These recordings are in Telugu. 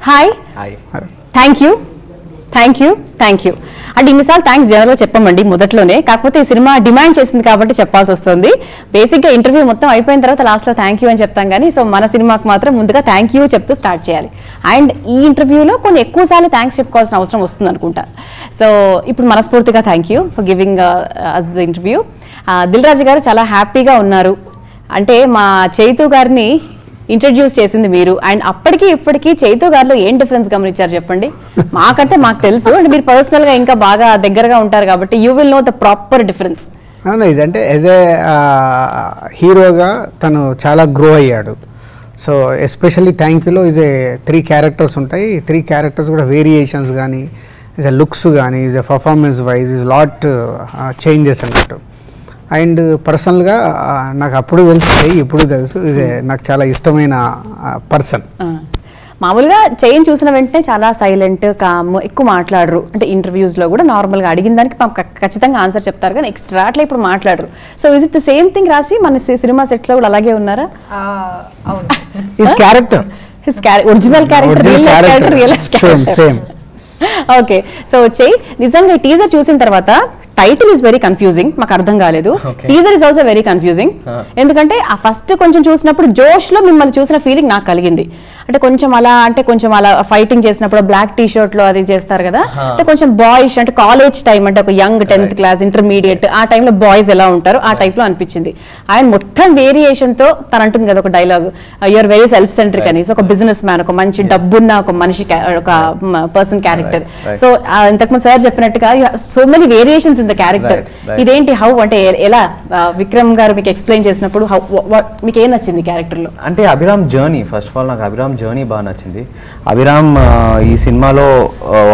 హాయ్. థ్యాంక్ యూ అంటే ఇన్నిసార్లు థ్యాంక్స్ జనరల్గా చెప్పమండి మొదట్లోనే, కాకపోతే ఈ సినిమా డిమాండ్ చేసింది కాబట్టి చెప్పాల్సి వస్తుంది. బేసిక్గా ఇంటర్వ్యూ మొత్తం అయిపోయిన తర్వాత లాస్ట్లో థ్యాంక్ యూ అని చెప్తాం, కానీ సో మన సినిమాకి మాత్రం ముందుగా థ్యాంక్ యూ చెప్తూ స్టార్ట్ చేయాలి. అండ్ ఈ ఇంటర్వ్యూలో కొన్ని ఎక్కువసార్లు థ్యాంక్స్ చెప్పుకోవాల్సిన అవసరం వస్తుంది అనుకుంటా. సో ఇప్పుడు మనస్ఫూర్తిగా thank you for giving us the interview. Dil Raju గారు చాలా హ్యాపీగా ఉన్నారు. అంటే మా చైతు గారిని ఇంట్రడ్యూస్ చేసింది మీరు, అండ్ అప్పటికి ఇప్పటికీ చైతు గారిలో ఏం డిఫరెన్స్ గమనించారు చెప్పండి? మాకంటే మాకు తెలుసు, అంటే మీరు పర్సనల్ గా ఇంకా బాగా దగ్గరగా ఉంటారు కాబట్టి you will know the proper difference. అంటే యాజ్ ఏ హీరోగా తను చాలా గ్రో అయ్యాడు. సో ఎస్పెషల్లీ థ్యాంక్ యూలో ఈజ్ ఏ 3 క్యారెక్టర్స్ ఉంటాయి. 3 క్యారెక్టర్స్ కూడా వేరియేషన్స్ కానీ ఈజ్ ఎ లుక్స్ కానీ is a performance wise is lot changes అన్నట్టు. అండ్ పర్సనల్గా నాకు అప్పుడు తెలుసు, ఇప్పుడు తెలుసు, నాకు చాలా ఇష్టమైన పర్సన్. మామూలుగా చైన్ చూసిన వెంటనే చాలా సైలెంట్, కామ్, ఎక్కువ మాట్లాడరు. అంటే ఇంటర్వ్యూస్లో కూడా నార్మల్గా అడిగిన దానికి ఖచ్చితంగా ఆన్సర్ చెప్తారు, కానీ ఎక్స్ట్రా అట్లా ఇప్పుడు మాట్లాడరు. So is it the same thing రాసి మన సినిమా సెట్లో కూడా అలాగే ఉన్నారా? Original character okay. సో చై నిజంగా టీజర్ చూసిన తర్వాత టైటిల్ ఇస్ వెరీ కన్ఫ్యూజింగ్, మాకు అర్థం కాలేదు. Teaser is also very confusing. ఎందుకంటే ఆ ఫస్ట్ కొంచెం చూసినప్పుడు జోష్ లో మిమ్మల్ని చూసిన ఫీలింగ్ నాకు కలిగింది. అంటే కొంచెం అలా ఫైటింగ్ చేసినప్పుడు బ్లాక్ టీ షర్ట్ లో అది చేస్తారు కదా, అంటే కొంచెం బాయ్స్, అంటే కాలేజ్ టైం, అంటే ఒక యంగ్ 10th క్లాస్ ఇంటర్మీడియట్ ఆ టైంలో బాయ్స్ ఎలా ఉంటారు ఆ టైప్ లో అనిపించింది. ఆయన మొత్తం వేరియేషన్ తో తను అంటుంది కదా ఒక dialogue, you're very self centric అని. సో ఒక బిజినెస్ మ్యాన్, ఒక మంచి డబ్బున్న ఒక మనిషి, ఒక పర్సన్ క్యారెక్టర్. సో ఇంతకుముందు సార్ చెప్పినట్టుగా so many variations in the character. ఇదేంటి హౌ అంటే ఎలా విక్రమ్ గారు మీకు ఎక్స్ప్లెయిన్ చేసినప్పుడు మీకు ఏం నచ్చింది క్యారెక్టర్ లో? అంటే Abhiram journey, first of all నాకు అభిరామ్ జర్నీ బాగా నచ్చింది. అభిరామ్ ఈ సినిమాలో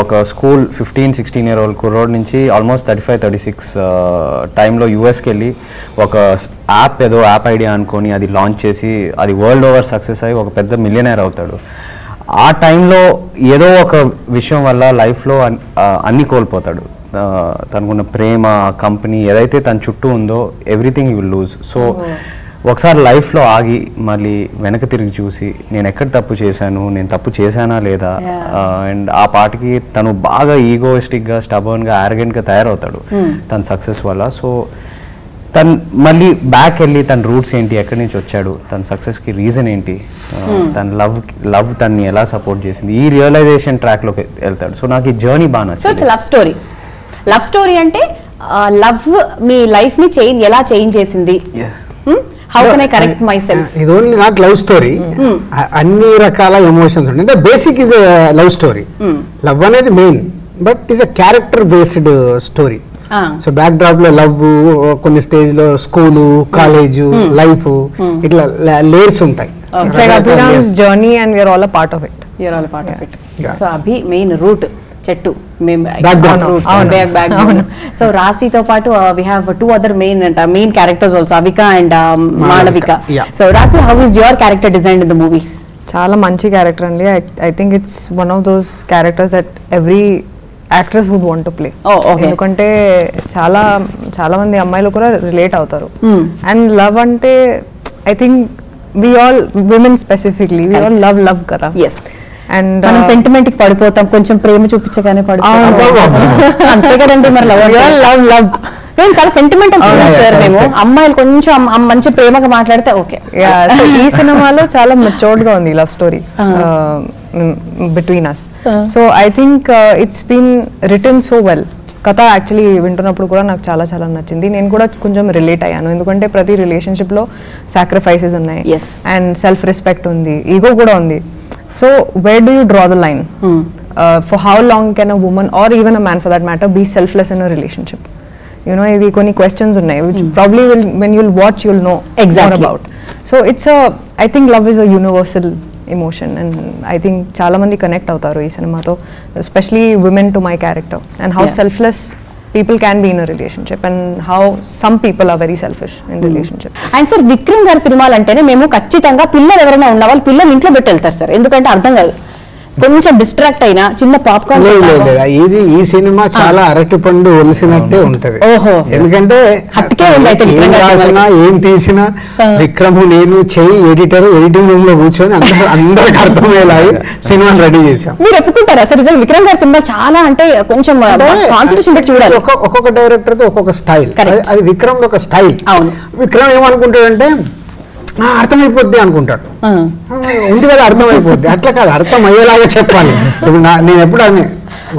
ఒక స్కూల్ 15-16 year old కుర్రోడ్ నుంచి ఆల్మోస్ట్ 35-36 టైంలో యూఎస్కి వెళ్ళి ఒక యాప్ ఐడియా అనుకొని అది లాంచ్ చేసి అది వరల్డ్ ఓవర్ సక్సెస్ అయ్యి ఒక పెద్ద మిలియనర్ అవుతాడు. ఆ టైంలో ఏదో ఒక విషయం వల్ల లైఫ్లో అన్నీ కోల్పోతాడు. తనకున్న ప్రేమ, కంపెనీ, ఏదైతే తన చుట్టూ ఉందో everything you will lose. So ఒకసారి లైఫ్లో ఆగి మళ్ళీ వెనక్కి తిరిగి చూసి నేను ఎక్కడ తప్పు చేశాను, నేను తప్పు చేశానా లేదా, అండ్ ఆ పాటికి తను బాగా ఈగోయిస్టిక్గా, స్టబర్న్గా, యారగెంట్గా తయారవుతాడు తన సక్సెస్ వల్ల. సో తను మళ్ళీ బ్యాక్ వెళ్ళి తన రూట్స్ ఏంటి, ఎక్కడి నుంచి వచ్చాడు, తన సక్సెస్కి రీజన్ ఏంటి, తన లవ్ తనని ఎలా సపోర్ట్ చేసింది, ఈ రియలైజేషన్ ట్రాక్లోకి వెళ్తాడు. సో నాకు ఈ జర్నీ బాగా నచ్చింది. లవ్ స్టోరీ అంటే లవ్ మీ లైఫ్ ని ఎలా చేంజ్ చేసింది, how can I correct myself. ఇది ఓన్లీ నాట్ లవ్ స్టోరీ, అన్ని రకాల ఎమోషన్స్ ఉంటాయి. అంటే basic is love story. Love అనేది main, but is a character based story. So backdrop లో లవ్, కొన్ని స్టేజ్ లో స్కూలు, కాలేజు, లైఫ్, ఇట్లా లేయర్స్ ఉంటాయి. Journey and we are all a part of it. So Abhi main root, చెట్టు, సో రాశితో పాటు we have 2 other main characters also, Avika and Malavika. So Rasi, how is your character designed in the movie? చాలా మంచి క్యారెక్టర్ అండి. I think it's one of those characters that every actress would want to play. ఎందుకంటే చాలా మంది అమ్మాయిలు కూడా రిలేట్ అవుతారు. అండ్ లవ్ అంటే I think we all women specifically we all love కదా. Yes. అండ్ మనం సెంటిమెంట్ కి పడిపోతాం, కొంచెం ప్రేమ చూపించగానే పడిపోతాం, అంతే కదండి. మరి లవ్ మేము చాలా సెంటిమెంటల్ సార్. మేము అమ్మాయిలు కొంచెం మంచి ప్రేమగా మాట్లాడితే ఓకే. ఈ సినిమాలో చాలా మెచ్యూర్డ్ గా ఉంది love story between us. So I think it's been written so well. కథ యాక్చువల్లీ వింటున్నప్పుడు కూడా నాకు చాలా నచ్చింది. నేను కూడా కొంచెం రిలేట్ అయ్యాను, ఎందుకంటే ప్రతి రిలేషన్షిప్ లో సాక్రిఫైసెస్ ఉన్నాయి అండ్ సెల్ఫ్ రెస్పెక్ట్ ఉంది, ఈగో కూడా ఉంది. So where do you draw the line? For how long can a woman or even a man for that matter be selfless in a relationship? You know, ఇది కొన్ని questions ఉన్నాయి which probably when you'll watch you'll know more about. So I think love is a universal emotion and I think చాలా మంది కనెక్ట్ అవుతారు ఈ సినిమాతో, especially women to my character and how selfless people can be in a relationship and how some people are very selfish in relationship. And sir, Vikram గారి సినిమాలు అంటేనే మేము ఖచ్చితంగా పిల్లలు ఎవరైనా ఉన్న వాళ్ళు పిల్లలు ఇంట్లో పెట్టి వెళ్తారు సార్, ఎందుకంటే అర్థం కాదు కొంచెం డిస్ట్రాక్ట్ అయినా చిన్న పాప్కార్న్ ఇది ఈ సినిమా చాలా అరటి పండు ఒలిసినట్టే ఉంటది. ఓహో, ఎందుకంటే హట్కే ఉంది అయితే ఏం రాసినా ఏం తీసినా విక్రమ్ నేను చెయ్యి ఎడిటర్ ఎడిటింగ్ రూమ్ లో కూర్చొని అందరికి అర్థమయ్యేలాగా సినిమాని రెడీ చేశాం. మీరు ఒప్పుకుంటారా సార్ నిజంగా విక్రమ్ గారి సినిమా చాలా అంటే కొంచెం కాన్సన్ట్రేషన్ పెట్టి చూడాలి. ఒక్కొక్క డైరెక్టర్ తో ఒక్కొక్క స్టైల్, అది విక్రమ్ లో ఒక స్టైల్. అవును, విక్రమ్ ఏమనుకుంటాడంటే అర్థమైపోద్ది అనుకుంటాడు, ఉంది కదా అర్థమైపోద్ది. అట్లా కాదు, అర్థం అయ్యేలాగా చెప్పాలి. ఇప్పుడు నేను ఎప్పుడు అని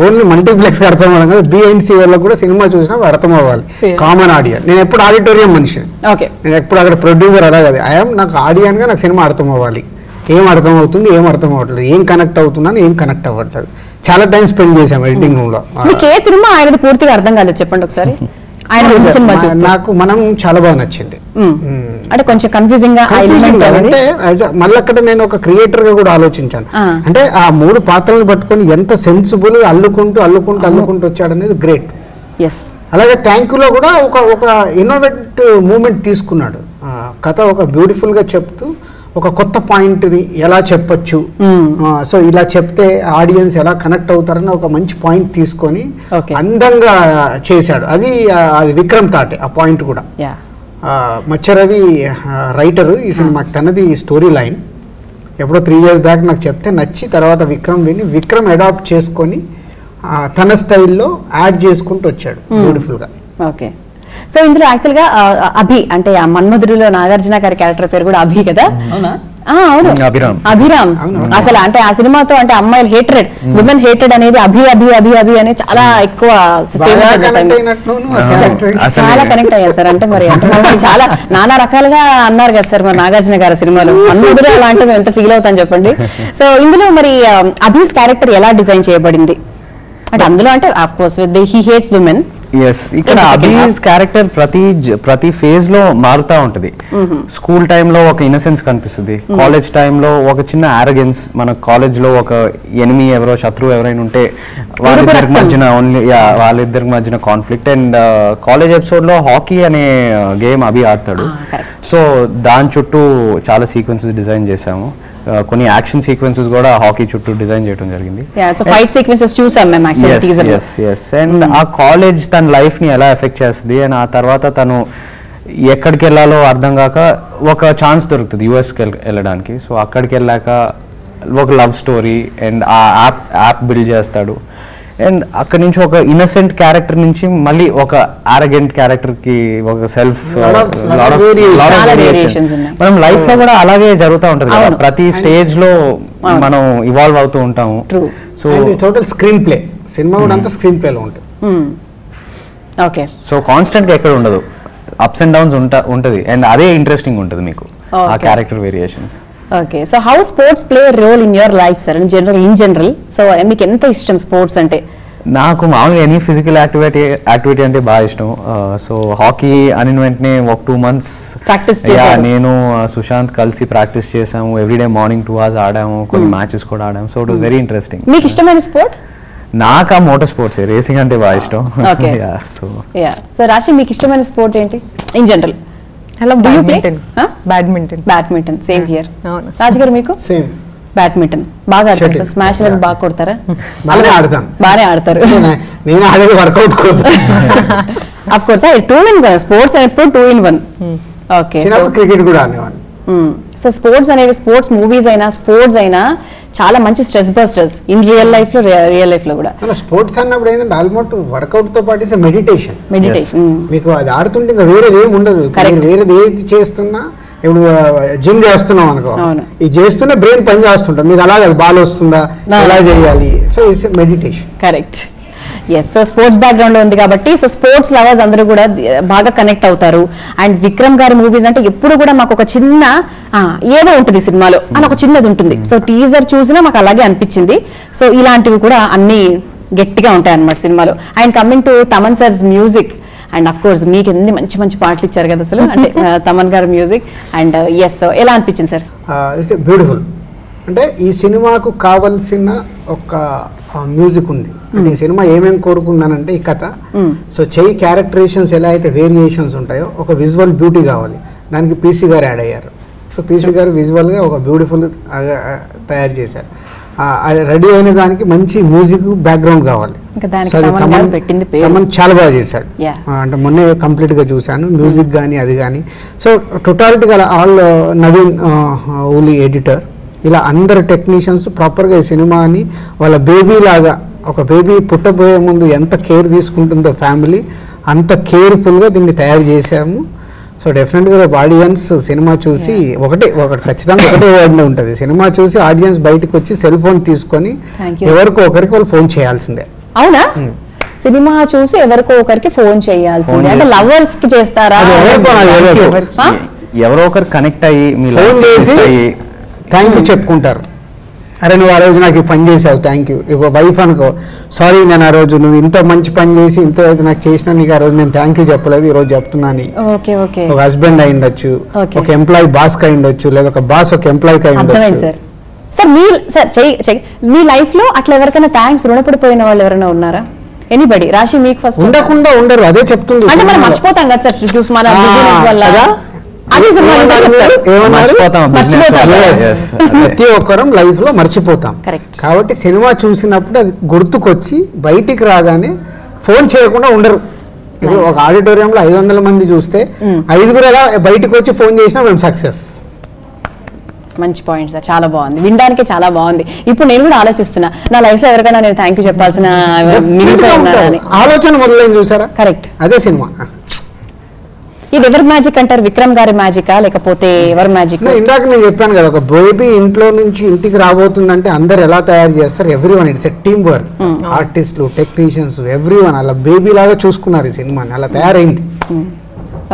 ఓన్లీ మల్టీప్లెక్స్ కి అర్థం అవ్వడం కదా, బిఎన్సి వాళ్ళకి కూడా సినిమా చూసినప్పుడు అర్థం అవ్వాలి, కామన్ ఆడియన్. నేను ఎప్పుడు ఆడిటోరియం మనిషి, నేను ఎప్పుడు అక్కడ ప్రొడ్యూసర్ అలా కదా, నాకు ఆడియన్ గా నాకు సినిమా అర్థం అవ్వాలి. ఏం అర్థం అవుతుంది, ఏం అర్థం అవ్వట్లేదు, ఏం కనెక్ట్ అవుతుందని ఏం కనెక్ట్ అవ్వట్లేదు. చాలా టైం స్పెండ్ చేసాం ఎడిటింగ్ రూమ్ లో. ఏ సినిమా ఆయనది పూర్తిగా అర్థం కాలేదు చెప్పండి ఒకసారి. నాకు మనం చాలా బాగా నచ్చింది. అంటే కొంచెం కన్ఫ్యూజింగ్ గా అంటే మళ్ళీ అక్కడ నేను ఒక క్రియేటర్ గా కూడా ఆలోచించాను. అంటే ఆ 3 పాత్రలను పట్టుకొని ఎంత సెన్సిబుల్ అల్లుకుంటూ వచ్చాడు అనేది గ్రేట్. అలాగే థ్యాంక్ యూలో కూడా ఒక ఇన్నోవేట్ మూమెంట్ తీసుకున్నాడు. కథ ఒక బ్యూటిఫుల్ గా చెప్తూ ఒక కొత్త పాయింట్ ని ఎలా చెప్పొచ్చు, సో ఇలా చెప్తే ఆడియన్స్ ఎలా కనెక్ట్ అవుతారని ఒక మంచి పాయింట్ తీసుకొని అందంగా చేశాడు. అది విక్రమ్ తాటే ఆ పాయింట్ కూడా. మచ్చరవి రైటర్ ఈ సినిమాకి, తనది స్టోరీ లైన్ ఎప్పుడో 3 years బ్యాక్ నాకు చెప్తే నచ్చి తర్వాత విక్రమ్ అడాప్ట్ చేసుకొని తన స్టైల్లో యాడ్ చేసుకుంటూ వచ్చాడు బ్యూటిఫుల్ గా. ఓకే, సో ఇందులో యాక్చువల్ గా అభి అంటే ఆ మన్మధుడిలో నాగార్జున గారి క్యారెక్టర్ పేరు కూడా అభి కదా. అవును, అభిరామ్. అసలు అంటే ఆ సినిమాతో అంటే అమ్మాయిలు హేటెడ్, విమెన్ హేటెడ్ అనేది అభి అభి అభి అభి అనే చాలా ఎక్కువ చాలా కనెక్ట్ అయ్యారు సార్. అంటే మరి చాలా నానా రకాలుగా అన్నారు కదా సార్ మరి నాగార్జున గారి సినిమాలో. మన్మధుడు అలా అంటే మేము ఎంత ఫీల్ అవుతాం చెప్పండి. సో ఇందులో మరి అభిస్ క్యారెక్టర్ ఎలా డిజైన్ చేయబడింది అంటే అందులో అంటే of course he hates women. ఇక్కడ అభిస్ క్యారెక్టర్ ప్రతి ఫేజ్ లో మారుతా ఉంటది. స్కూల్ టైంలో ఒక ఇన్నసెన్స్ కనిపిస్తుంది, కాలేజ్ టైంలో ఒక చిన్న ఆరగెన్స్, మన కాలేజ్ లో ఒక ఎనిమి ఎవరో శత్రువు ఎవరైనా ఉంటే వాళ్ళిద్దరికి మధ్యన కాన్ఫ్లిక్ట్. అండ్ కాలేజ్ ఎపిసోడ్ లో హాకీ అనే గేమ్ అభి ఆడతాడు. సో దాని చుట్టూ చాలా సీక్వెన్సెస్ డిజైన్ చేశాము. కొన్ని యాక్షన్ సీక్వెన్సెస్ కూడా హాకీ చుట్టూ డిజైన్ చేయడం జరిగింది. అండ్ ఆ కాలేజ్ తన లైఫ్ ని ఎలా ఎఫెక్ట్ చేస్తుంది అండ్ ఆ తర్వాత తను ఎక్కడికి వెళ్ళాలో అర్థం కాక ఒక ఛాన్స్ దొరుకుతుంది యుఎస్కి వెళ్ళడానికి. సో అక్కడికి వెళ్ళాక ఒక లవ్ స్టోరీ అండ్ ఆ యాప్ బిల్డ్ చేస్తాడు. అండ్ అక్కడి నుంచి ఒక ఇన్నసెంట్ క్యారెక్టర్ నుంచి మళ్ళీ ఒక ఆరగెంట్ క్యారెక్టర్ కి ఒక సెల్ఫ్ మనం లైఫ్ లో కూడా అలాగే జరుగుతూ ఉంటది కదా, ప్రతి స్టేజ్ లో మనం ఇవాల్వ్ అవుతూ ఉంటాము. So total screen play cinema కూడా అంతా స్క్రీన్ ప్లే లో ఉంటుంది. ఓకే, సో కాన్స్టెంట్ గా ఎక్కడ ఉండదు, అప్స్ అండ్ డౌన్స్ ఉంటది. అండ్ అదే ఇంట్రెస్టింగ్ ఉంటుంది మీకు ఆ character variations. Okay, so how sports play role in your life sir in general? So మీకు ఎంత ఇష్టం స్పోర్ట్స్ అంటే? నాకు మామూలుగా ఎనీ ఫిజికల్ యాక్టివిటీ అంటే బాగా ఇష్టం. సో హాకీ అని వెంటనే ఒక 2 months ప్రాక్టీస్ నేను సుశాంత్ కలిసి ప్రాక్టీస్ చేసాము. ఎవ్రీడే మార్నింగ్ 2 hours ఆడాము, కొన్ని మ్యాచెస్ కూడా ఆడాము. So it was very interesting. మీకు ఇష్టమైన స్పోర్ట్? నాకు ఆ మోటార్ స్పోర్ట్స్, రేసింగ్ అంటే బాగా ఇష్టం. సో రాశి మీకు ఇష్టమైన స్పోర్ట్ ఏంటి in general? Hello, badminton. Same here. Raj గారు మీకు? Same badminton. బాగా ఆడతారు, స్మాష్ లెగ్ బాగా కొడతారా? బాగానే ఆడతారు. నేను ఆడేది వర్కౌట్ కోసం. ఆఫ్ కోర్స్ 2 in 1 స్పోర్ట్స్ ఎప్పుడు 2 in 1. ఓకే, క్రికెట్ కూడా ఆడేవాడిని. సో స్పోర్ట్స్ అనేవి, స్పోర్ట్స్ మూవీస్ అయినా స్పోర్ట్స్ అయినా చాలా మంచి stress busters in real life లో కూడా. స్పోర్ట్స్ అన్నప్పుడు ఏంటంటే ఆల్మోస్ట్ వర్కౌట్ తో పాటు మెడిటేషన్. మీకు అది ఆడుతుంటే ఇంకా వేరేది ఏమి ఉండదు. వేరేది ఏది చేస్తున్నా, ఇప్పుడు జిమ్ చేస్తున్నాం అనుకో, ఇది చేస్తున్నా బ్రెయిన్ పని చేస్తుంటాం. మీకు అలాగే బాల్ వస్తుందా, ఎలా చేయాలి, so it's meditation. Correct. Yes, so sports background లో ఉంది కాబట్టి సో స్పోర్ట్స్ లవర్స్ అందరూ కూడా బాగా కనెక్ట్ అవుతారు. అండ్ విక్రమ్ గారి మూవీస్ అంటే ఎప్పుడు కూడా మాకు ఒక చిన్న ఏదో ఉంటుంది సినిమాలో అని ఒక చిన్నది ఉంటుంది. సో టీజర్ చూసినా మాకు అలాగే అనిపించింది. సో ఇలాంటివి కూడా అన్ని గట్టిగా ఉంటాయి అన్నమాట సినిమాలో. And coming to Thaman sir's music, and of course మీకు ఎన్ని మంచి మంచి పాటలు ఇచ్చారు కదా అసలు, అంటే తమన్ గారి మ్యూజిక్. అండ్ ఎస్, ఎలా అనిపించింది సార్? It's beautiful. అంటే ఈ సినిమాకు కావాల్సిన ఒక మ్యూజిక్ ఉంది. అంటే ఈ సినిమా ఏమేమి కోరుకుందానంటే ఈ కథ, సో చెయ్యి క్యారెక్టరేషన్స్ ఎలా అయితే వేరియేషన్స్ ఉంటాయో ఒక విజువల్ బ్యూటీ కావాలి. దానికి పీసీ గారు యాడ్ అయ్యారు. సో పీసీ గారు విజువల్గా ఒక బ్యూటిఫుల్ తయారు చేశారు. అది రెడీ అయిన దానికి మంచి మ్యూజిక్ బ్యాక్గ్రౌండ్ కావాలి. ఇంకా దానికి సో అది తమన్ గారు పెట్టింది పేరు. తమన్ చాలా బాగా చేశాడు. Yeah. అంటే మొన్నే కంప్లీట్గా చూశాను మ్యూజిక్ కానీ అది కానీ. సో టోటాలిటీగా ఆల్ నవీన్ ఊలి ఎడిటర్ ఇలా అందరు టెక్నీషియన్స్ ప్రాపర్గా ఈ సినిమాని వాళ్ళ బేబీ లాగా, ఒక బేబీ పుట్టబోయే ముందు ఎంత కేర్ తీసుకుంటుందో ఫ్యామిలీ అంత కేర్ఫుల్గా దీన్ని తయారు చేశాము. సో డెఫినెట్గా రేపు ఆడియన్స్ సినిమా చూసి ఒకటి ఖచ్చితంగా ఒకటే వర్డ్ ఉంటుంది, సినిమా చూసి ఆడియన్స్ బయటకు వచ్చి సెల్ ఫోన్ తీసుకొని ఎవరికో ఒకరికి వాళ్ళు ఫోన్ చేయాల్సిందే. అవునా? సినిమా చూసి ఎవరికో ఒకరికి ఫోన్ చేయాల్సిందే అంటే లవర్స్ కి చేస్తారా? ఎవరో ఒకరు కనెక్ట్ అయ్యి మీ ఫోన్ చేసి థ్యాంక్ యూ చెప్పుకుంటారు. అరే నువ్వు ఆ రోజు నాకు ఈ పని చేసావు థ్యాంక్ యూ. ఇప్పుడు వైఫ్ అనుకో, సారీ నేను ఆ రోజు నువ్వు ఇంత మంచి పని చేసి ఇంత అయితే నాకు చేసినా నీకు ఆ రోజు నేను థ్యాంక్ యూ చెప్పలేదు, ఈ రోజు చెప్తున్నాను. ఒక హస్బెండ్ అయి ఉండొచ్చు, ఒక ఎంప్లాయీ బాస్ కి అయి ఉండొచ్చు, లేదా ఒక బాస్ ఒక ఎంప్లాయీకి అయి ఉండొచ్చు. సార్ మీ లైఫ్ లో అట్లా ఎవరికైనా థ్యాంక్స్ రుణపడిపోయిన వాళ్ళు ఎవరైనా ఉన్నారా? ఎనీబడి? రాశి మీకు ఫస్ట్ ఉండకుండా ఉండరు, అదే చెప్తుంది. అంటే మనం మర్చిపోతాం కదా సార్, చూసి మన బిజినెస్ వల్ల ప్రతి ఒక్కరం లైఫ్ లో మర్చిపోతాం. కాబట్టి సినిమా చూసినప్పుడు అది గుర్తుకొచ్చి బయటికి రాగానే ఫోన్ చేయకుండా ఉండరు. ఇప్పుడు ఒక ఆడిటోరియంలో 500 మంది చూస్తే 5 ఎలా బయటకు వచ్చి ఫోన్ చేసినా మేము సక్సెస్. మంచి పాయింట్ సార్, చాలా బాగుంది, వినడానికి చాలా బాగుంది. ఇప్పుడు నేను కూడా ఆలోచిస్తున్నా నా లైఫ్ లో ఎవరికైనా నేను థ్యాంక్ యూ చెప్పాల్సిన ఆలోచన మొదలైంది చూసారా? కరెక్ట్, అదే సినిమా. ఇది ఎవరి మ్యాజిక్ అంటారు? విక్రమ్ గారి మ్యాజికా లేకపోతే ఎవరి మ్యాజిక్? ఇందాక నేను చెప్పాను కదా, ఒక బేబీ ఇంట్లో నుంచి ఇంటికి రాబోతుందంటే అందరు ఎలా తయారు చేస్తారు, every one it's a team work. ఆర్టిస్టులు, టెక్నీషియన్స్, ఎవ్రీ వన్ అలా బేబీ లాగా చూసుకున్నారు ఈ సినిమాని, అలా తయారైంది.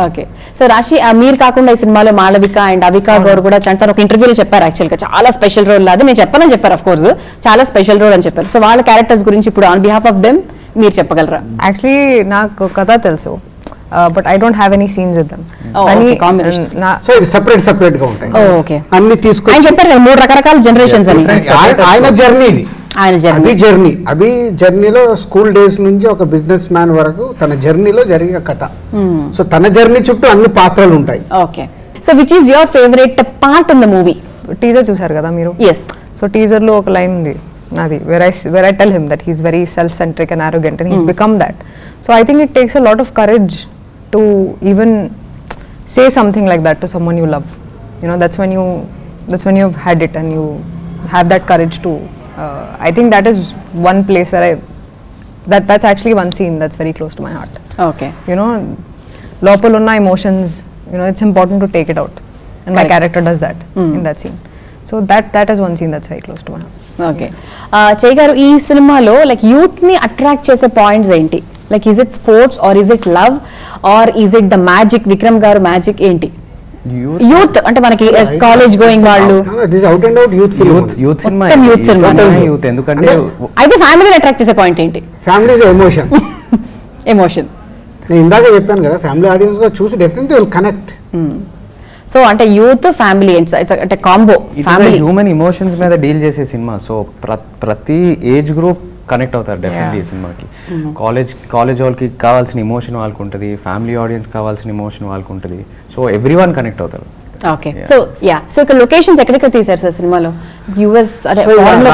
ఓకే, సో రాశి మీరు కాకుండా ఈ సినిమాలో మాళవిక అండ్ అవికా గౌర్ కూడా చంటారు ఒక ఇంటర్వ్యూలో చెప్పారు, యాక్చువల్ గా చాలా స్పెషల్ రోల్ అది నేను చెప్పాలని చెప్పారు, ఆఫ్ కోర్స్ చాలా స్పెషల్ రోల్ అని చెప్పారు. సో వాళ్ళ క్యారెక్టర్స్ గురించి ఇప్పుడు ఆన్ బిహాఫ్ ఆఫ్ దెమ్ మీరు చెప్పగలరా? యాక్చువల్లీ నాకు కథ తెలుసు, but I don't have any scenes with them. So separate గా ఉంటాయి అన్ని తీసుకొని. ఆయన చెప్పారు కదా 3 రకరకాల జనరేషన్స్ అని. ఆయన జర్నీ ఇది, అభి జర్నీలో స్కూల్ డేస్ నుంచి ఒక బిజినెస్ మ్యాన్ వరకు తన జర్నీలో జరిగే కథ. సో తన జర్నీ చుట్టూ అన్ని పాత్రలు ఉంటాయి. Okay, so which is your favourite part in the movie? Teaser చూసారు కదా మీరు? ఎస్. సో టీజర్ లో ఒక లైన్ ఉంది నాది, where I tell him that he's very self-centric and arrogant and he's become that. So I think it takes a lot of courage to even say something like that to someone you love. You know, that's when you've had it and you have that courage to I think that is one place where that's actually one scene that's very close to my heart. Okay, you know, lopal unna emotions, you know, it's important to take it out, and my character does that in that scene. So that is one scene that's very close to my heart. Okay, చేయి గారు ఈ సినిమాలో లైక్ యూత్ ని అట్రాక్ట్ చేసే పాయింట్స్ ఏంటి? Like is it sports or is it love or is it the magic? Vikram గారు మ్యాజిక్ ఏంటి? యూత్ అంటే మనకి కాలేజ్ గోయింగ్ వాళ్ళు ఎందుకంటే అయితే ఫ్యామిలీని అట్రాక్ట్ చేసే పాయింట్ ఏంటి? Family emotion. ఎమోషన్ నేను ఇందాక చెప్పాను కదా, ఫ్యామిలీ ఆడియన్స్ గా చూసి డెఫినెట్లీ విల్ కనెక్ట్. సో అంటే యూత్ ఫ్యామిలీ అంటే కాంబో, ఫ్యామిలీ హ్యూమన్ ఎమోషన్స్ మీద డీల్ చేసే సినిమా. సో ప్రతి ఏజ్ గ్రూప్ కనెక్ట్ అవుతారు డెఫినెట్లీ ఈ సినిమాకి. కాలేజ్ వాళ్ళకి కావాల్సిన ఎమోషన్ వాళ్ళకు ఉంటుంది, ఫ్యామిలీ ఆడియన్స్ కావాల్సిన ఎమోషన్ వాళ్ళకు ఉంటుంది. సో ఎవ్రీ వన్ కనెక్ట్ అవుతారు. ఓకే, సో సో ఇక్కడ లొకేషన్స్ ఎక్కడికి తీశారు సార్ సినిమాలో? యుఎస్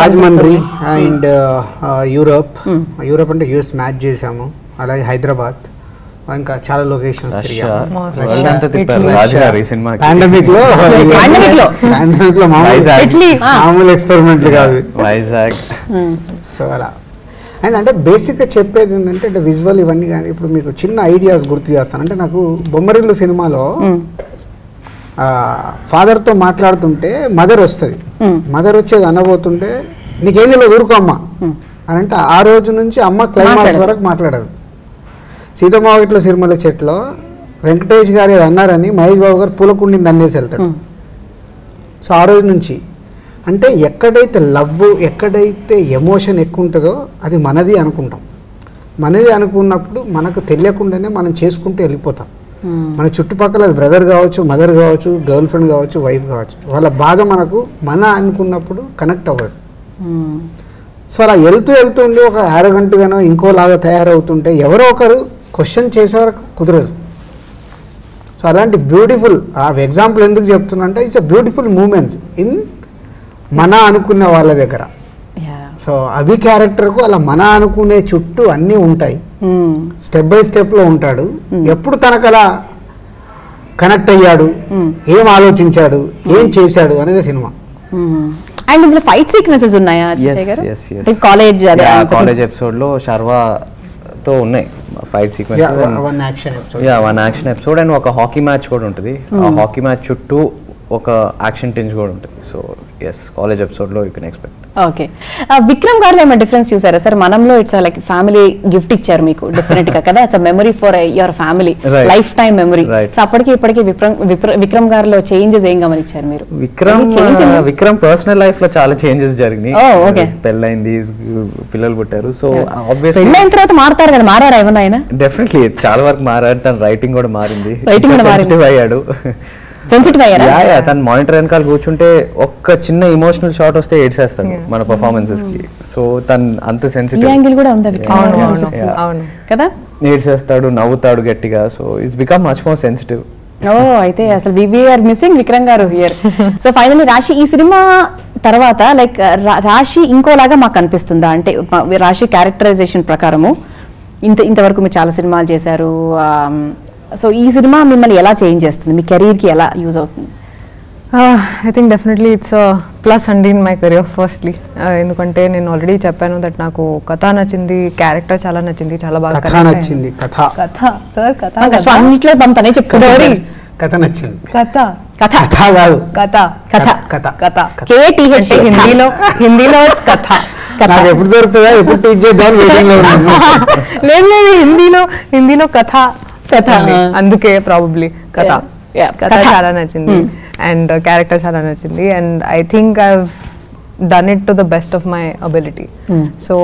రాజమండ్రి అండ్ యూరోప్ అంటే యుఎస్ మ్యాచ్ చేసాము, అలాగే హైదరాబాద్, ఇంకా చాలా లొకేషన్స్ పాండమిక్ లో మామూలు ఎక్స్పెరిమెంట్లు కాదు, వైజాగ్. సో అలా అండ్ అంటే బేసిక్గా చెప్పేది ఏంటంటే అంటే విజువల్ ఇవన్నీ కానీ ఇప్పుడు మీకు చిన్న ఐడియాస్ గుర్తు చేస్తాను. అంటే నాకు బొమ్మరిల్లు సినిమాలో ఫాదర్తో మాట్లాడుతుంటే మదర్ వస్తుంది, మదర్ వచ్చేది అనబోతుంటే నీకేం తెలియదు ఊరుకో అమ్మ అని అంటే ఆ రోజు నుంచి అమ్మ క్లైమాక్స్ వరకు మాట్లాడదు. సీతమ్మవాకిట్లో సిరిమల్ల చెట్లో వెంకటేష్ గారు అన్నారని మహేష్ బాబు గారు పూలకుండిని దండేసి వెళ్తాడు. సో ఆ రోజు నుంచి అంటే ఎక్కడైతే లవ్, ఎక్కడైతే ఎమోషన్ ఎక్కువ ఉంటుందో అది మనది అనుకుంటాం. మనది అనుకున్నప్పుడు మనకు తెలియకుండానే మనం చేసుకుంటూ వెళ్ళిపోతాం. మన చుట్టుపక్కల బ్రదర్ కావచ్చు, మదర్ కావచ్చు, గర్ల్ ఫ్రెండ్ కావచ్చు, వైఫ్ కావచ్చు, వాళ్ళ బాధ మనకు మన అనుకున్నప్పుడు కనెక్ట్ అవ్వదు. సో అలా వెళ్తూ ఉండి ఒక యారగంటగానో ఇంకోలాగా తయారవుతుంటే ఎవరో ఒకరు క్వశ్చన్ చేసే వరకు కుదరదు. సో అలాంటి బ్యూటిఫుల్ ఎగ్జాంపుల్ ఎందుకు చెప్తున్నా అంటే it's a beautiful moments in మన అనుకున్న వాళ్ళ దగ్గర. సో అభి క్యారెక్టర్కు అలా మన అనుకునే చుట్టూ అన్నీ ఉంటాయి, స్టెప్ బై స్టెప్లో ఉంటాడు. ఎప్పుడు తనకు అలా కనెక్ట్ అయ్యాడు, ఏం ఆలోచించాడు, ఏం చేశాడు అనేది సినిమా. అండ్ ఇందులో ఫైట్ సీక్వెన్సెస్ ఉన్నాయా కాలేజ్ కాలేజ్ ఎపిసోడ్ లో శర్వాతో ఉన్నాయి fight sequences, one action episode and ఒక హాకీ మ్యాచ్ కూడా ఉంటుంది. ఆ హాకీ మ్యాచ్ చుట్టూ ఒక యాక్షన్ టింజ్ కూడా ఉంటుంది. సో ఎస్, కాలేజ్ ఎపిసోడ్ లో you can expect. Okay, Vikram గారిలో ఏమైనా డిఫరెన్స్ చూసారా సార్? మనంలో ఇట్స్ లైక్ ఫ్యామిలీ గిఫ్ట్ ఇచ్చారు మీకు డెఫినెట్ గా కదా, it's memory for your family, lifetime memory. So అప్పటికి ఇప్పటికి విక్రమ్ గారిలో చేంజెస్ ఏం గమనించారు మీరు? విక్రమ్ పర్సనల్ లైఫ్ లో చాలా చేంజెస్ జరిగినాయి. పెళ్ళైంది, పిల్లలు పుట్టారు. సో ఆబ్వియస్లీ పెళ్ళైన తర్వాత మారుతారు కదా, మారారా ఏమన్నా ఆయన? డెఫినెట్లీ చాలా వరకు మారాడు. తన రైటింగ్ కూడా మారింది, సెన్సిటివ్ అయ్యాడు. తను మానిటర్ వెనకాల కూర్చుంటే ఒక్క చిన్న ఇమోషనల్ షాట్ వస్తే ఏడ్చేస్తాడు మన పర్ఫార్మెన్సెస్ కి. సో తను అంత సెన్సిటివ్ కదా, ఏడ్చేస్తాడు, నవ్వుతాడు గట్టిగా. So it's become much more sensitive. అయితే అసలు వి ఆర్ మిస్సింగ్ విక్రమ్ గారు హియర్. సో ఫైనల్లీ రాశి ఈ సినిమా తర్వాత లైక్ రాశి ఇంకోలాగా మాకు అనిపిస్తుందా? అంటే రాశి క్యారెక్టరైజేషన్ ప్రకారము ఇంతవరకు మీరు చాలా సినిమాలు చేశారు. సో ఈ సినిమా మిమ్మల్ని ఎలా చేంజ్ చేస్తుంది, మీ కెరీర్కి ఎలా యూజ్ అవుతుంది? I think definitely it's plus అండి ఇన్ మై కెరియర్. ఫస్ట్లీ ఎందుకంటే నేను ఆల్రెడీ చెప్పాను దట్ నాకు కథ నచ్చింది, క్యారెక్టర్ చాలా నచ్చింది, చాలా బాగా నచ్చింది. అన్నిట్లో తనే చెప్తున్నారు కథ నచ్చింది. హిందీలో కథ ఎప్పుడు దొరుకుతుందా, ఎప్పుడు టీచ్ చేద్దాం లేదు, హిందీలో కథ అందుకే ప్రాబబ్లీ కథ చాలా నచ్చింది అండ్ క్యారెక్టర్ చాలా నచ్చింది. And I think I have done it to the best of my ability. So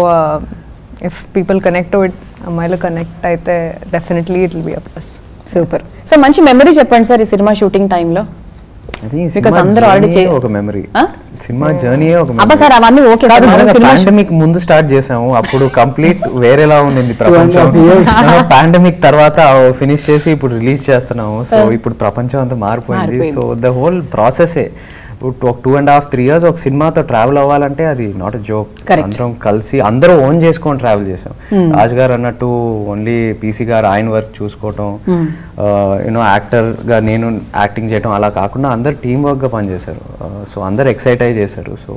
if people connect to it, అమ్మాయిలు కనెక్ట్ అయితే definitely it will be a plus. Super. So మంచి మెమరీ చెప్పండి సార్ ఈ సినిమా షూటింగ్ టైంలో. ఒక మెమరీ, సినిమా జర్నీ పాండమిక్ ముందు స్టార్ట్ చేసాము, అప్పుడు కంప్లీట్ వేరేలా ఉంది ప్రపంచం. పాండమిక్ తర్వాత ఫినిష్ చేసి ఇప్పుడు రిలీజ్ చేస్తున్నాము. సో ఇప్పుడు ప్రపంచం అంతా మారిపోయింది. సో ద హోల్ ప్రాసెసే 2.5-3 years ఒక సినిమాతో ట్రావెల్ అవ్వాలంటే అది నాట్ ఎ జోక్. అందరం కలిసి అందరూ ఓన్ చేసుకొని ట్రావెల్ చేసాం. రాజ్ గారు అన్నట్టు ఓన్లీ పీసీ గారు ఆయన వర్క్ చూసుకోవటం, యూనో యాక్టర్ గా నేను యాక్టింగ్ చేయడం అలా కాకుండా అందరు టీమ్ వర్క్ గా పనిచేశారు. సో అందరు ఎక్సైట్ అయ్యి చేశారు. సో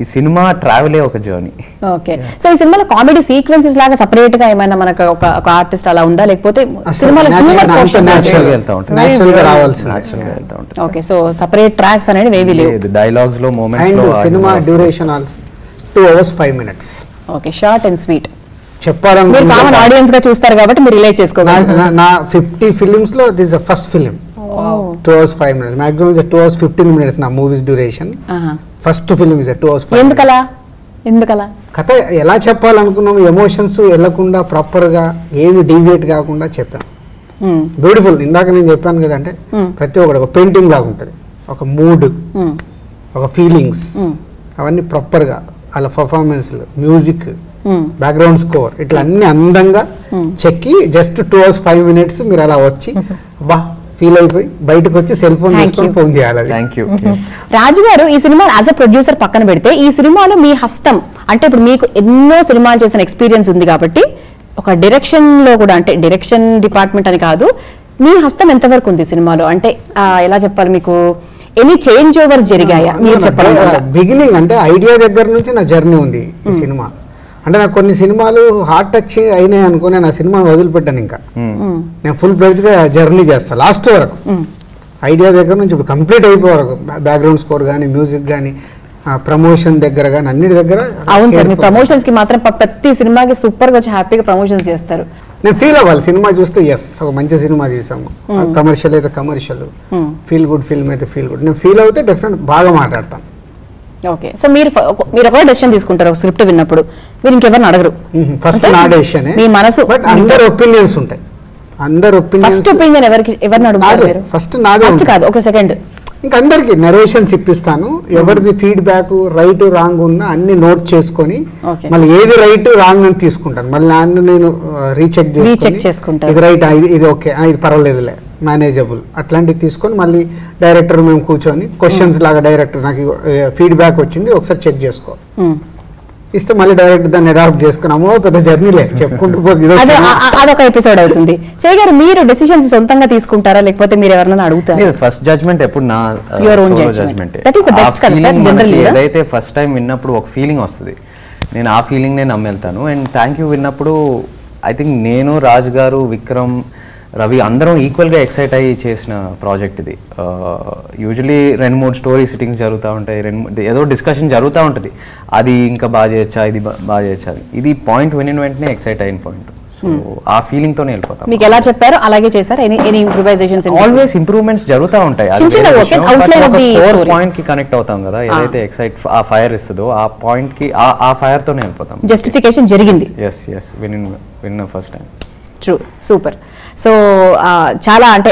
ఈ సినిమా ట్రావెలే ఒక జర్నీ. ఓకే, సో ఈ సినిమాలో కామెడీ సీక్వెన్సెస్ లాగా సెపరేట్ గా ఏమైనా మనకు ఒక ఆర్టిస్ట్ అలా ఉందా, లేకపోతే సినిమాలో నేచురల్ గా వెళ్తా ఉంటుంది? ఓకే, సో సెపరేట్ ట్రాక్స్ అనేది వేవి లేవు. డైలాగ్స్ లో మూమెంట్స్ లో. Cinema duration also 2 hours 5 minutes. Okay, short and sweet. చెప్పాలని మీరు కామన్ ఆడియన్స్ గా చూస్తారు కాబట్టి మీరు రిలేట్ చేసుకోగలరు. నా 50 films లో this the first film. 2 hours 5 minutes. Maximum is 2 hours 15 minutes నా movies duration. First film is 2 hours 5 minutes. ఎందుకలా? కథ ఎలా చెప్పాలనుకున్నాము, ఎమోషన్స్ వెళ్ళకుండా ప్రాపర్ గా ఏమి డీవియేట్ కాకుండా చెప్పాం. బ్యూటిఫుల్. ఇందాక నేను చెప్పాను కదంటే ప్రతి ఒక్కటి ఒక పెయింటింగ్ లాగా ఉంటుంది. ఒక మూడ్, ఒక ఫీలింగ్స్, అవన్నీ ప్రాపర్గా అలా పర్ఫార్మెన్స్లు, మ్యూజిక్, బ్యాక్గ్రౌండ్ స్కోర్, ఇట్లా అన్ని అందంగా చెక్కి జస్ట్ 2 hours 5 minutes మీరు అలా వచ్చి బా ఫీల్ అయిపోయి బయటకు వచ్చి సెల్ ఫోన్ తీసుకొని ఫోన్ చేయాలి. Thank you. రాజు గారు ఈ సినిమా యాజ్ అ ప్రొడ్యూసర్ పక్కన పెడితే ఈ సినిమాలో మీ హస్తం అంటే ఇప్పుడు మీకు ఎన్నో సినిమాలు చేసిన ఎక్స్పీరియన్స్ ఉంది కాబట్టి ఒక డైరెక్షన్ లో కూడా, అంటే డైరెక్షన్ డిపార్ట్మెంట్ అని కాదు, మీ హస్తం ఎంతవరకు ఉంది సినిమాలో? అంటే ఎలా చెప్పాలి, మీకు ఎనీ చేంజ్ ఓవర్స్ జరిగాయా మీరు చెప్పండి? బిగినింగ్ అంటే ఐడియా దగ్గర నుంచి నా జర్నీ ఉంది ఈ సినిమా. అంటే నాకు కొన్ని సినిమాలు హార్ట్ టచ్ అయినాయి అనుకుని నా సినిమాను వదిలిపెట్టాను. ఇంకా నేను ఫుల్ ప్లేజ్ గా జర్నీ చేస్తాను లాస్ట్ వరకు. ఐడియా దగ్గర నుంచి ఇప్పుడు కంప్లీట్ అయిపోయే వరకు, బ్యాక్గ్రౌండ్ స్కోర్ కానీ, మ్యూజిక్ కానీ, ప్రమోషన్ దగ్గర కానీ, అన్నిటి దగ్గర. అవును సార్, మీ ప్రమోషన్స్ కి మాత్రం ప్రతి సినిమాకి సూపర్ గా వచ్చి హ్యాపీగా ప్రమోషన్స్ చేస్తారు. నేను ఫీల్ అవ్వాలి సినిమా చూస్తే, ఎస్ ఒక మంచి సినిమా తీసాము. కమర్షియల్ అయితే కమర్షియల్, ఫీల్ గుడ్ ఫిల్మ్ అయితే ఫీల్ గుడ్. నేను ఫీల్ అవుతే డెఫినెట్ బాగా మాట్లాడతాను. ఓకే, సో మీరు ఒక డెసిషన్ తీసుకుంటారు ఒక స్క్రిప్ట్ విన్నప్పుడు, మీరు ఇంకెవరిని అడగరు? ఫస్ట్ నా డెసిషన్, మీ మనసు. బట్ అందరు ఒపీనియన్స్ ఉంటాయి. అందరు ఫస్ట్ ఒపీనియన్ ఎవరిని అడుగుతారు? ఫస్ట్ నాదే. ఫస్ట్ కాదు, ఒక సెకండ్. ఇంకా అందరికి నరేషన్స్ ఇప్పిస్తాను. ఎవరిది ఫీడ్బ్యాక్ రైట్ రాంగ్ ఉన్నా అన్ని నోట్ చేసుకొని మళ్ళీ ఏది రైట్ రాంగ్ అని తీసుకుంటాను. మళ్ళీ నేను రీచెక్ చేసుకుంటాను. ఇది రైట్, ఇది ఓకే, ఇది పర్వాలేదులే, మేనేజబుల్, అట్లాంటివి తీసుకొని మళ్ళీ డైరెక్టర్ మేము కూర్చొని క్వశ్చన్స్ లాగా, డైరెక్టర్ నాకు ఫీడ్బ్యాక్ వచ్చింది ఒకసారి చెక్ చేసుకో, ఇస్తే మళ్ళీ డైరెక్ట్ దాన్ని అడాప్ట్ చేసుకున్నాము. పెద్ద జర్నీ లేదు, చెప్పుకుంటూ పోతే అదొక ఎపిసోడ్ అవుతుంది. చేయ గారు మీరు డెసిషన్స్ సొంతంగా తీసుకుంటారా లేకపోతే మీరు ఎవరైనా అడుగుతారా? ఫస్ట్ జడ్జ్మెంట్ ఎప్పుడు నా జడ్జ్మెంట్. ఏదైతే ఫస్ట్ టైం విన్నప్పుడు ఒక ఫీలింగ్ వస్తుంది, నేను ఆ ఫీలింగ్ నేను నమ్మెళ్తాను. అండ్ థ్యాంక్ యూ విన్నప్పుడు ఐ థింక్ నేను, రాజ్ గారు, విక్రమ్, రవి అందరం ఈక్వల్గా ఎక్సైట్ అయ్యి చేసిన ప్రాజెక్ట్ ఇది. యూజువలీ 2-3 స్టోరీ సిట్టింగ్స్ జరుగుతూ ఉంటాయి, ఏదో డిస్కషన్ జరుగుతూ ఉంటుంది, అది ఇంకా బాగా చేయొచ్చా, ఇది బాగా చేయొచ్చా. ఇది పాయింట్ వినిన వెంటనే ఎక్సైట్ అయిన పాయింట్. సో ఆ ఫీలింగ్ తోనే వెళ్ళిపోతాం. మీకు ఎలా చెప్పారు అలాగే చేశారు? Any improvisations? ఆల్వేస్ ఇంప్రూవ్మెంట్స్ జరుగుతూ ఉంటాయి. పాయింట్ కి కనెక్ట్ అవుతాం కదా, ఏదైతే ఎక్సైట్ ఆ ఫైర్ ఇస్తుందో ఆ పాయింట్ కి ఆ ఫైర్ తోనే వెళ్ళిపోతాం. జస్టిఫికేషన్ జరిగింది. Yes win first time. True, super. So చాలా అంటే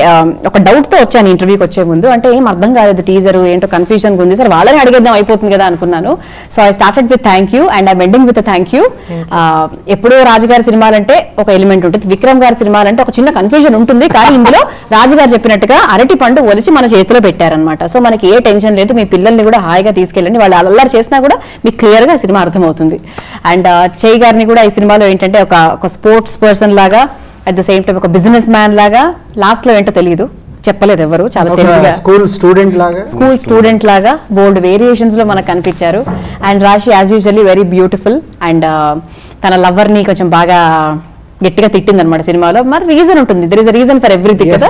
ఒక డౌట్తో వచ్చాను ఇంటర్వ్యూకి వచ్చే ముందు, అంటే ఏం అర్థం కాలేదు టీజర్ ఏంటో కన్ఫ్యూజన్గా ఉంది, సరే వాళ్ళని అడిగేద్దాం అయిపోతుంది కదా అనుకున్నాను. So I started with thank you and I'm ending with thank you. ఎప్పుడో రాజుగారి సినిమాలంటే ఒక ఎలిమెంట్ ఉంటుంది, విక్రమ్ గారి సినిమాలంటే ఒక చిన్న కన్ఫ్యూజన్ ఉంటుంది, కానీ ఇందులో రాజుగారు చెప్పినట్టుగా అరటి పండు ఒలిచి మన చేతిలో పెట్టారనమాట. సో మనకి ఏ టెన్షన్ లేదు, మీ పిల్లల్ని కూడా హాయిగా తీసుకెళ్ళండి, వాళ్ళు అల్లరి చేసినా కూడా మీకు క్లియర్గా సినిమా అర్థమవుతుంది. అండ్ చేయి గారిని కూడా ఈ సినిమాలో ఏంటంటే ఒక స్పోర్ట్స్ పర్సన్ లాగా, అట్ ద సేమ్ టైం ఒక బిజినెస్ మ్యాన్ లాగా, లాస్ట్ లో ఏంటో తెలియదు, చెప్పలేదు ఎవరు, చాలా తెలివిగా స్కూల్ స్టూడెంట్ లాగా బోల్డ్ వేరియేషన్స్ లో మనకు కనిపించారు. అండ్ రాశి as usually very beautiful. And తన లవర్ ని కొంచెం బాగా గట్టిగా తిట్టింది అనమాట సినిమాలో. మరి రీజన్ ఉంటుంది, there is a reason for everything కదా,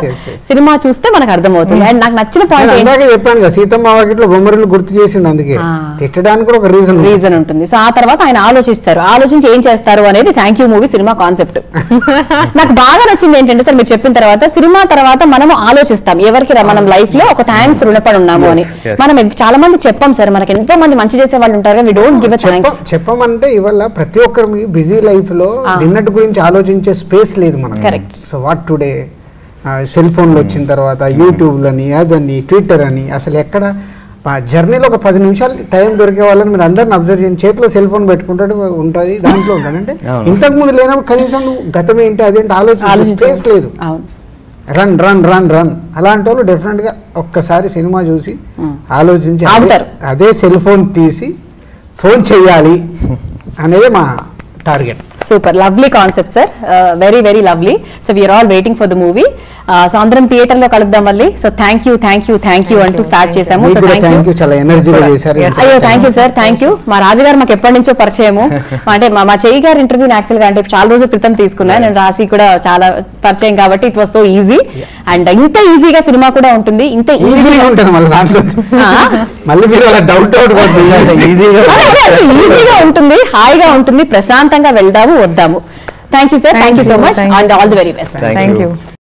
సినిమా చూస్తే మనకు అర్థమవుతుంది. అండ్ నాకు నచ్చిన పాయింట్ చెప్పాను కదా, సీతమ్మ వాకిట్లో బొమ్మరిల్లు గుర్తు చేసింది, అందుకే తిట్టడానికి కూడా ఒక రీజన్ ఉంటుంది. సో ఆ తర్వాత ఆయన ఆలోచించి ఏం చేస్తారు అనేది thank you movie cinema concept. నాకు బాగా నచ్చింది ఏంటంటే సార్, మీరు చెప్పిన తర్వాత సినిమా తర్వాత మనము ఆలోచిస్తాం ఎవరికి మనం లైఫ్ లో ఒక థ్యాంక్స్ రుణపడి ఉన్నాము అని. మనం చాలా మంది చెప్పాం సార్, మనకి ఎంతో మంది మంచి చేసే వాళ్ళు ఉంటారు, we don't give a thanks. చెప్పమంటే ఇవాళ ప్రతి ఒక్కరి బిజీ లైఫ్ లో నిన్నటి గురించి ఆలోచించే స్పేస్ లేదు మనకు. సో వాట్ టుడే సెల్ ఫోన్లు వచ్చిన తర్వాత యూట్యూబ్లని, అదని, ట్విట్టర్ అని, అసలు ఎక్కడ జర్నీలో ఒక 10 నిమిషాలు టైం దొరికే వాళ్ళని మీరు అందరిని అబ్జర్వ్ చేయండి, చేతిలో సెల్ ఫోన్ పెట్టుకుంటాడు ఉంటుంది, దాంట్లో ఉంటాడు. అంటే ఇంతకు ముందు లేనప్పుడు కనీసం నువ్వు గతం ఏంటి అదేంటి ఆలోచించే స్పేస్ లేదు. రన్ రన్ రన్ రన్ అలాంటి వాళ్ళు డెఫినెట్ గా ఒక్కసారి సినిమా చూసి ఆలోచించి అదే సెల్ ఫోన్ తీసి ఫోన్ చెయ్యాలి అనేది మా target. Super, lovely concept sir, very very lovely. So we're all waiting for the movie. So అందరం థియేటర్ లో కలుద్దాం మళ్ళీ. సో థ్యాంక్ యూ అంటూ స్టార్ట్ చేసాము. సో చాలా ఎనర్జీగా చేశారు. అయ్యో thank you sir, thank you. మా రాజుగారు మాకు ఎప్పటి నుంచో పరిచయము, అంటే మా చెయ్యి గారి ఇంటర్వ్యూ యాక్చువల్ గా అంటే చాలా రోజుల క్రితం తీసుకున్నాను నేను, రాసి కూడా చాలా పరిచయం కాబట్టి it was so easy. And ఇంత ఈజీగా సినిమా కూడా ఉంటుంది, ఇంత ఈజీగా ఉంటుంది, ఈజీగా ఉంటుంది, హాయిగా ఉంటుంది, ప్రశాంతంగా వెళ్దాము వద్దాము. Thank you sir, thank you so much, and all the very best. Thank you.